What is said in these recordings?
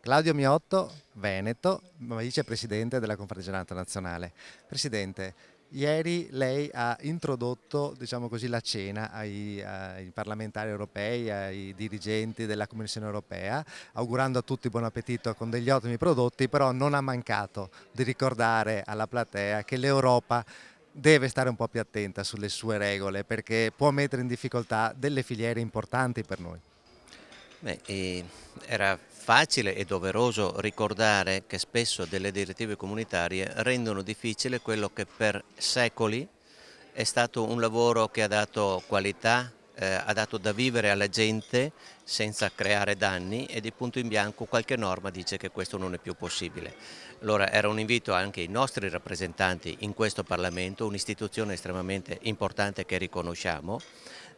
Claudio Miotto, Veneto, vicepresidente della Confederata Nazionale. Presidente, ieri lei ha introdotto, diciamo così, la cena ai parlamentari europei, ai dirigenti della Commissione europea, augurando a tutti buon appetito con degli ottimi prodotti, però non ha mancato di ricordare alla platea che l'Europa deve stare un po' più attenta sulle sue regole perché può mettere in difficoltà delle filiere importanti per noi. Beh, era facile e doveroso ricordare che spesso delle direttive comunitarie rendono difficile quello che per secoli è stato un lavoro che ha dato qualità, ha dato da vivere alla gente senza creare danni, e di punto in bianco qualche norma dice che questo non è più possibile. Allora era un invito anche ai nostri rappresentanti in questo Parlamento, un'istituzione estremamente importante che riconosciamo,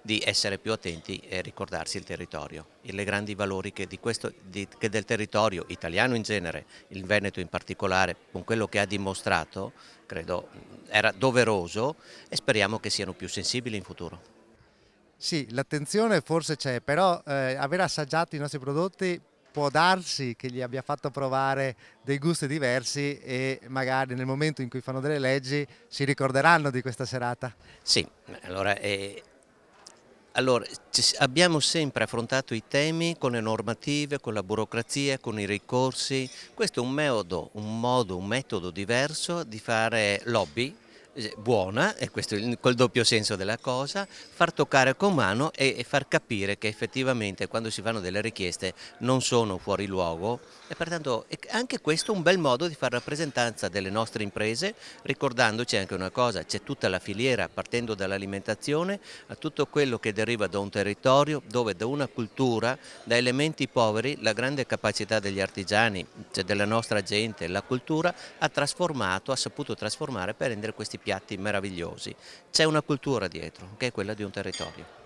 di essere più attenti e ricordarsi il territorio, e le grandi valori che del territorio italiano in genere, il Veneto in particolare, con quello che ha dimostrato, credo era doveroso, e speriamo che siano più sensibili in futuro. Sì, l'attenzione forse c'è, però aver assaggiato i nostri prodotti può darsi che gli abbia fatto provare dei gusti diversi e magari nel momento in cui fanno delle leggi si ricorderanno di questa serata. Sì, allora, abbiamo sempre affrontato i temi con le normative, con la burocrazia, con i ricorsi. Questo è un metodo diverso di fare lobby, buona, e questo è col doppio senso della cosa, far toccare con mano e far capire che effettivamente quando si fanno delle richieste non sono fuori luogo, e pertanto anche questo è un bel modo di fare rappresentanza delle nostre imprese, ricordandoci anche una cosa: c'è tutta la filiera, partendo dall'alimentazione a tutto quello che deriva da un territorio dove, da una cultura, da elementi poveri, la grande capacità degli artigiani, cioè della nostra gente, la cultura ha saputo trasformare per rendere questi piatti meravigliosi. C'è una cultura dietro, che è quella di un territorio.